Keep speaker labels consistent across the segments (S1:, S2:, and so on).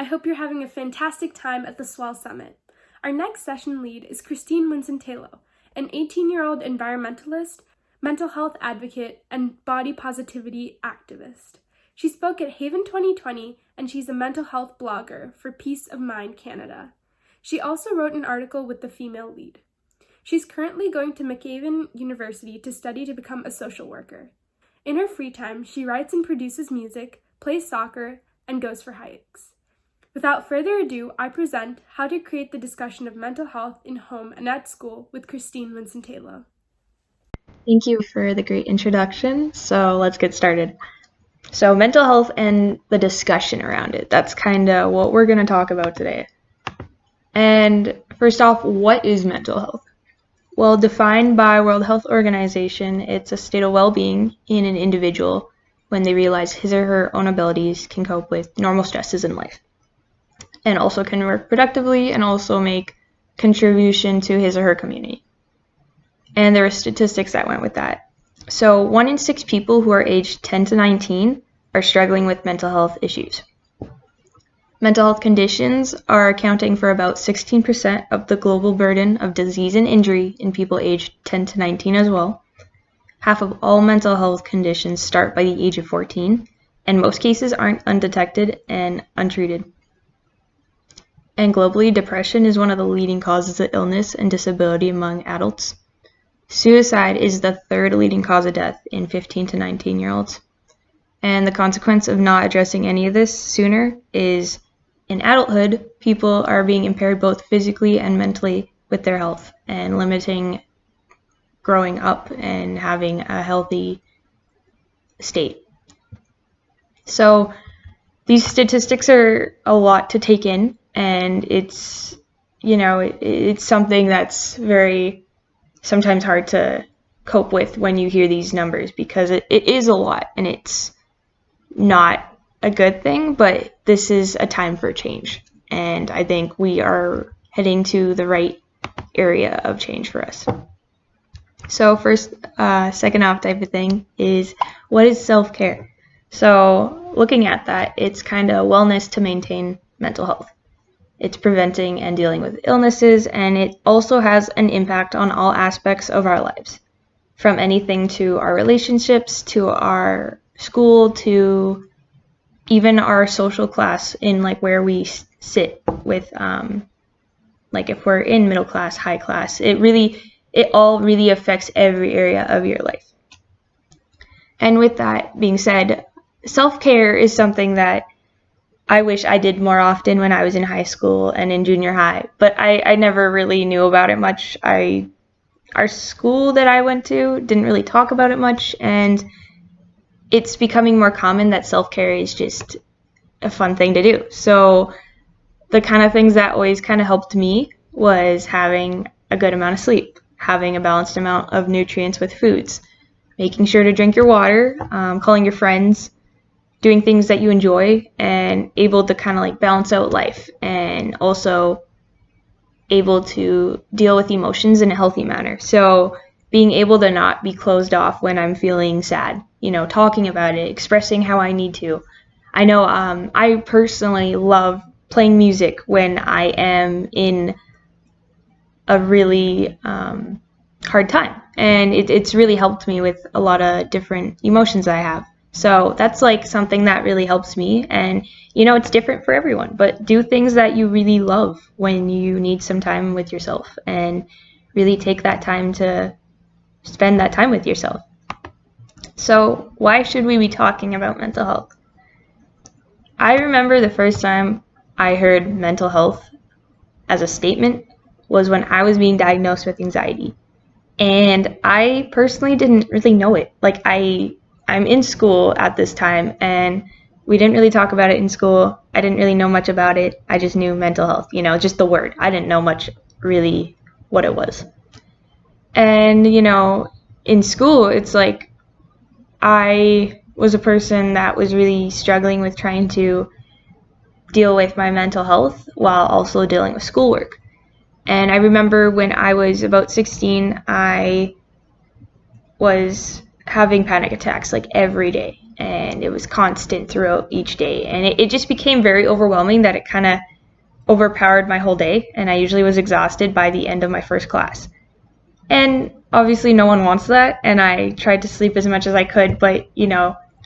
S1: hope you're having a fantastic time at the SWAL Summit. Our next session lead is Christine Wincentaylo, an 18-year-old environmentalist, mental health advocate, and body positivity activist. She spoke at Haven 2020, and she's a mental health blogger for Peace of Mind Canada. She also wrote an article with the female lead. She's currently going to McAven University to study to become a social worker. In her free time, she writes and produces music, plays soccer, and goes for hikes. Without further ado, I present How to Create the Discussion of Mental Health in Home and at School with Christine Wincentaylo.
S2: Thank you for the great introduction. So let's get started. So mental health and the discussion around it, that's kind of what we're going to talk about today. And first off, what is mental health? Well, defined by World Health Organization, it's a state of well-being in an individual when they realize his or her own abilities can cope with normal stresses in life, and also can work productively and also make contribution to his or her community. And there are statistics that went with that. So 1 in 6 people who are aged 10 to 19 are struggling with mental health issues. Mental health conditions are accounting for about 16% of the global burden of disease and injury in people aged 10 to 19 as well. Half of all mental health conditions start by the age of 14, and most cases aren't undetected and untreated. And globally, depression is one of the leading causes of illness and disability among adults. Suicide is the 3rd leading cause of death in 15 to 19-year-olds. And the consequence of not addressing any of this sooner is, in adulthood, people are being impaired both physically and mentally with their health and limiting growing up and having a healthy state. So these statistics are a lot to take in, and it's something that's very sometimes hard to cope with when you hear these numbers, because it is a lot and it's not a good thing, but this is a time for change, and I think we are heading to the right area of change for us. So first, second off type of thing is, what is self-care? So looking at that, it's kind of wellness to maintain mental health. It's preventing and dealing with illnesses, and it also has an impact on all aspects of our lives, from anything to our relationships, to our school, to even our social class in like where we sit with, like if we're in middle class, high class, it all really affects every area of your life. And with that being said, self-care is something that I wish I did more often when I was in high school and in junior high, but I never really knew about it much. Our school that I went to didn't really talk about it much, and it's becoming more common that self-care is just a fun thing to do. So the kind of things that always kind of helped me was having a good amount of sleep, having a balanced amount of nutrients with foods, making sure to drink your water, calling your friends, doing things that you enjoy, and able to kind of like balance out life, and also able to deal with emotions in a healthy manner. So being able to not be closed off when I'm feeling sad, talking about it, expressing how I need to. I know I personally love playing music when I am in a really hard time, and it's really helped me with a lot of different emotions I have. So that's like something that really helps me, and it's different for everyone, but do things that you really love when you need some time with yourself, and really take that time to spend that time with yourself. So why should we be talking about mental health? I remember the first time I heard mental health as a statement was when I was being diagnosed with anxiety, and I personally didn't really know it. Like I'm in school at this time, and we didn't really talk about it in school. I didn't really know much about it. I just knew mental health, just the word. I didn't know much really what it was. And, in school, it's like I was a person that was really struggling with trying to deal with my mental health while also dealing with schoolwork. And I remember when I was about 16, I was having panic attacks like every day. and it was constant throughout each day. And it just became very overwhelming that it kind of overpowered my whole day, and I usually was exhausted by the end of my first class. And obviously no one wants that, and I tried to sleep as much as I could, but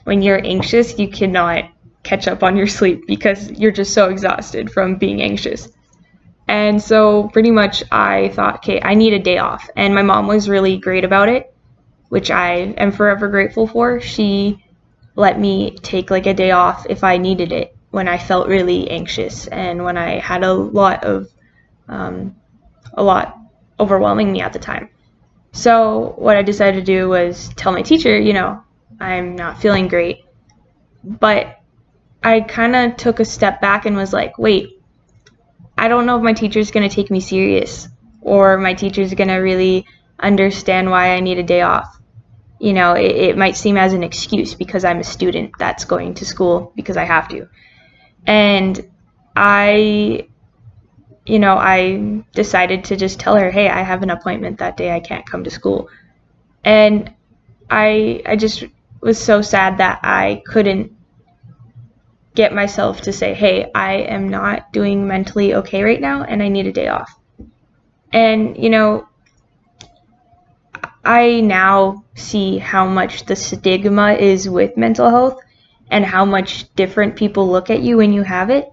S2: when you're anxious, you cannot catch up on your sleep because you're just so exhausted from being anxious. And so pretty much I thought, okay, I need a day off. And my mom was really great about it, which I am forever grateful for. She let me take like a day off if I needed it when I felt really anxious and when I had a lot overwhelming me at the time. So what I decided to do was tell my teacher, I'm not feeling great. But I kind of took a step back and was like, wait, I don't know if my teacher's going to take me serious or my teacher's going to really understand why I need a day off. It might seem as an excuse because I'm a student that's going to school because I have to. And I decided to just tell her, hey, I have an appointment that day. I can't come to school. And I just was so sad that I couldn't get myself to say, hey, I am not doing mentally okay right now and I need a day off. And, I now see how much the stigma is with mental health and how much different people look at you when you have it.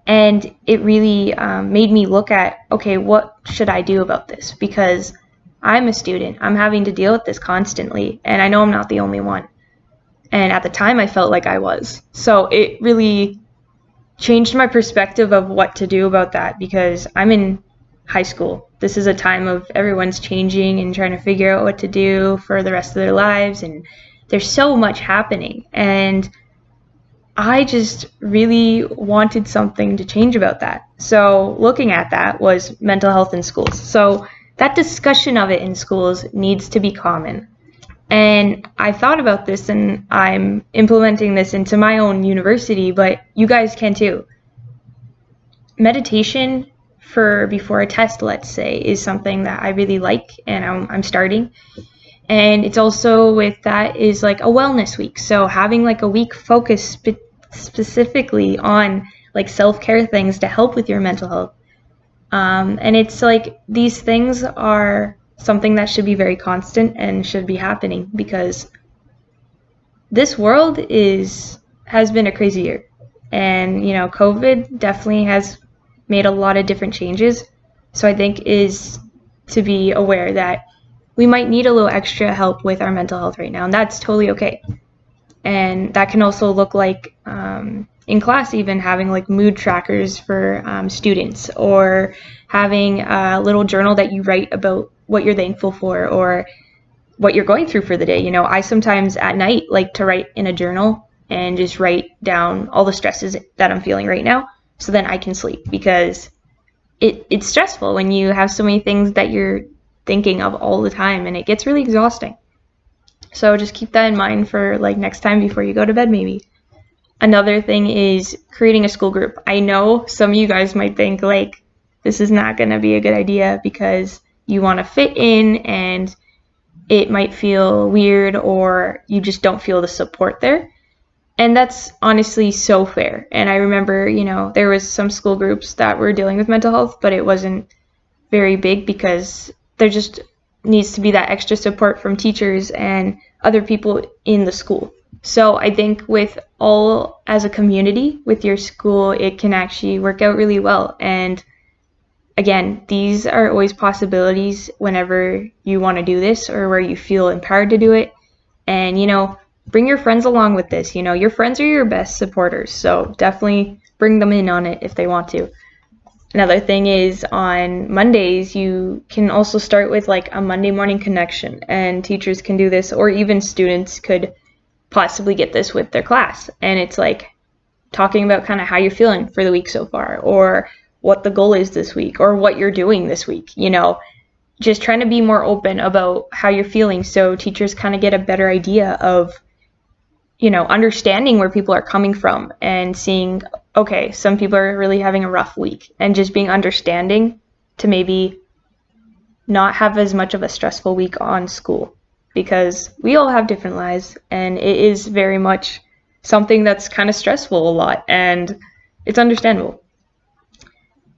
S2: And it really made me look at, okay, what should I do about this? Because I'm a student. I'm having to deal with this constantly, and I know I'm not the only one. And at the time, I felt like I was. So it really changed my perspective of what to do about that because I'm in high school. This is a time of everyone's changing and trying to figure out what to do for the rest of their lives, and there's so much happening. And I just really wanted something to change about that. So looking at that was mental health in schools. So that discussion of it in schools needs to be common. And I thought about this and I'm implementing this into my own university, but you guys can too. Meditation for before a test, let's say, is something that I really like and I'm starting. And it's also with that is like a wellness week. So having like a week focused specifically on like self-care things to help with your mental health. And it's like these things are something that should be very constant and should be happening because this world has been a crazy year. And, COVID definitely has made a lot of different changes. So I think is to be aware that we might need a little extra help with our mental health right now, and that's totally okay. And that can also look like in class even having like mood trackers for students or having a little journal that you write about what you're thankful for or what you're going through for the day. I sometimes at night like to write in a journal and just write down all the stresses that I'm feeling right now so then I can sleep because it's stressful when you have so many things that you're thinking of all the time and it gets really exhausting. So just keep that in mind for like next time before you go to bed maybe. Another thing is creating a school group. I know some of you guys might think like this is not going to be a good idea because you want to fit in and it might feel weird or you just don't feel the support there. And that's honestly so fair. And I remember, there was some school groups that were dealing with mental health, but it wasn't very big because there just needs to be that extra support from teachers and other people in the school. So I think with all as a community with your school, it can actually work out really well. And again, these are always possibilities whenever you want to do this or where you feel empowered to do it. And, bring your friends along with this. Your friends are your best supporters. So definitely bring them in on it if they want to. Another thing is on Mondays, you can also start with like a Monday morning connection, and teachers can do this, or even students could possibly get this with their class. And it's like talking about kind of how you're feeling for the week so far, or what the goal is this week, or what you're doing this week, just trying to be more open about how you're feeling so teachers kind of get a better idea of, understanding where people are coming from and seeing, okay, some people are really having a rough week, and just being understanding to maybe not have as much of a stressful week on school because we all have different lives, and it is very much something that's kind of stressful a lot, and it's understandable.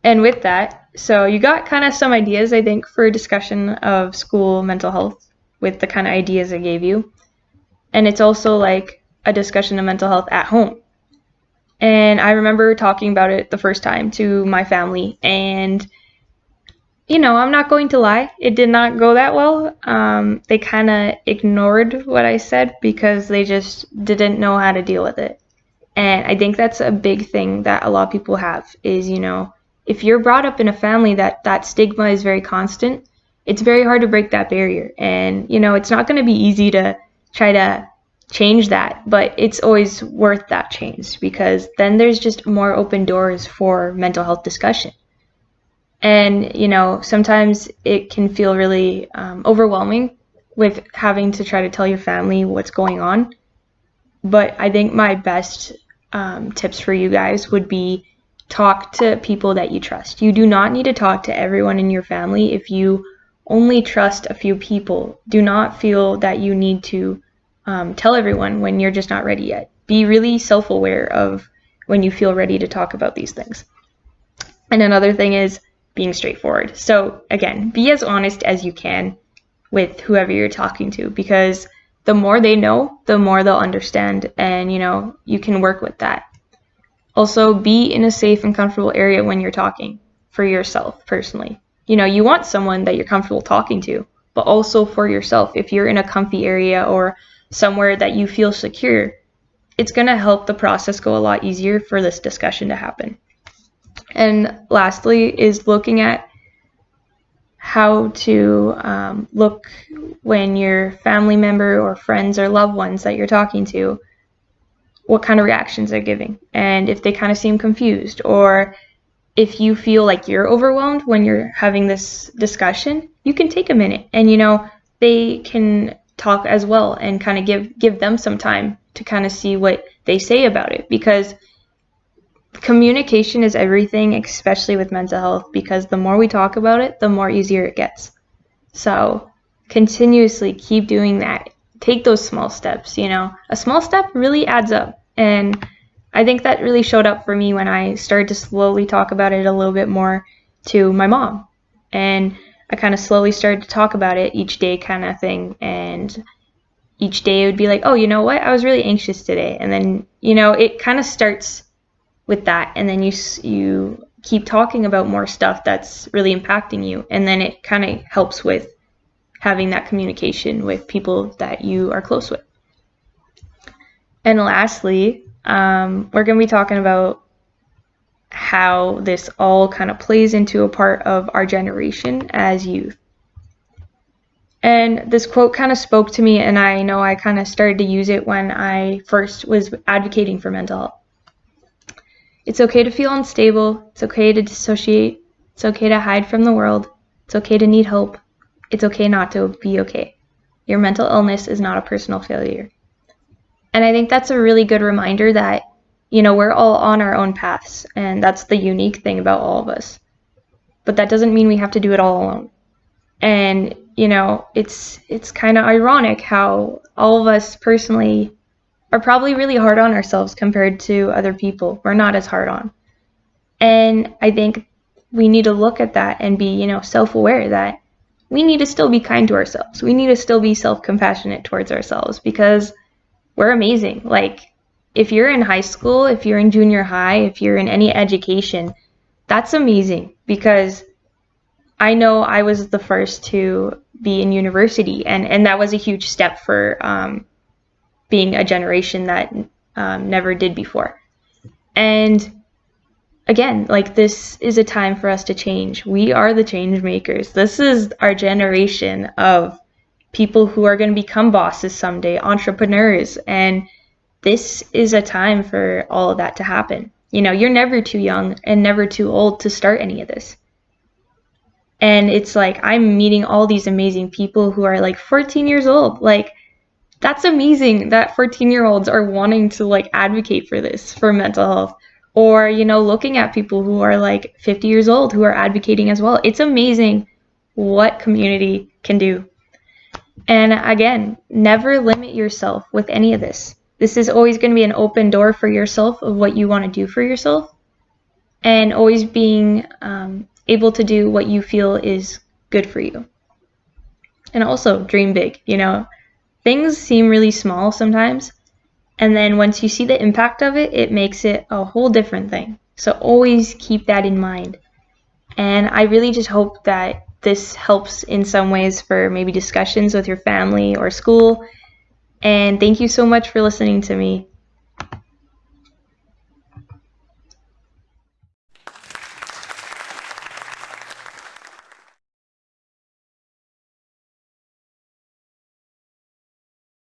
S2: And with that, so you got kind of some ideas, I think, for a discussion of school mental health with the kind of ideas I gave you. And it's also like a discussion of mental health at home. And I remember talking about it the first time to my family, and I'm not going to lie, it did not go that well. They kind of ignored what I said because they just didn't know how to deal with it. And I think that's a big thing that a lot of people have is, if you're brought up in a family that stigma is very constant, it's very hard to break that barrier. And, it's not going to be easy to try to change that, but it's always worth that change because then there's just more open doors for mental health discussion. And, sometimes it can feel really overwhelming with having to try to tell your family what's going on. But I think my best tips for you guys would be talk to people that you trust. You do not need to talk to everyone in your family. If you only trust a few people, do not feel that you need to tell everyone when you're just not ready yet. Be really self-aware of when you feel ready to talk about these things. And another thing is being straightforward. So again, be as honest as you can with whoever you're talking to, because the more they know, the more they'll understand, and you can work with that. Also, be in a safe and comfortable area when you're talking for yourself personally. You want someone that you're comfortable talking to, but also for yourself. If you're in a comfy area or somewhere that you feel secure, it's going to help the process go a lot easier for this discussion to happen. And lastly is looking at how to look when your family member or friends or loved ones that you're talking to, what kind of reactions they're giving, and if they kind of seem confused, or if you feel like you're overwhelmed when you're having this discussion, you can take a minute and they can talk as well and kind of give them some time to kind of see what they say about it, because communication is everything, especially with mental health, because the more we talk about it, the more easier it gets. So continuously keep doing that. Take those small steps. A small step really adds up. And I think that really showed up for me when I started to slowly talk about it a little bit more to my mom. And I kind of slowly started to talk about it each day kind of thing. And each day it would be like, oh, you know what? I was really anxious today. And then, it kind of starts with that, and then you keep talking about more stuff that's really impacting you, and then it kind of helps with having that communication with people that you are close with. And lastly, we're going to be talking about how this all kind of plays into a part of our generation as youth. And this quote kind of spoke to me, and I know I kind of started to use it when I first was advocating for mental health. It's okay to feel unstable. It's okay to dissociate. It's okay to hide from the world. It's okay to need hope. It's okay not to be okay. Your mental illness is not a personal failure. And I think that's a really good reminder that, we're all on our own paths, and that's the unique thing about all of us. But that doesn't mean we have to do it all alone. And, it's kind of ironic how all of us personally are probably really hard on ourselves compared to other people. We're not as hard on. And I think we need to look at that and be, self-aware that we need to still be kind to ourselves. We need to still be self-compassionate towards ourselves because we're amazing. Like, if you're in high school, if you're in junior high, if you're in any education, that's amazing, because I know I was the first to be in university, and that was a huge step for being a generation that never did before. And again, like, this is a time for us to change. We are the change makers. This is our generation of people who are going to become bosses someday, entrepreneurs, and this is a time for all of that to happen. You're never too young and never too old to start any of this. And it's like, I'm meeting all these amazing people who are like 14 years old. Like, that's amazing that 14-year-olds are wanting to like advocate for this, for mental health. Or, looking at people who are like 50 years old who are advocating as well. It's amazing what community can do. And again, never limit yourself with any of this. This is always going to be an open door for yourself of what you want to do for yourself, and always being able to do what you feel is good for you. And also dream big. Things seem really small sometimes, and then once you see the impact of it, it makes it a whole different thing. So always keep that in mind. And I really just hope that this helps in some ways for maybe discussions with your family or school. And thank you so much for listening to me.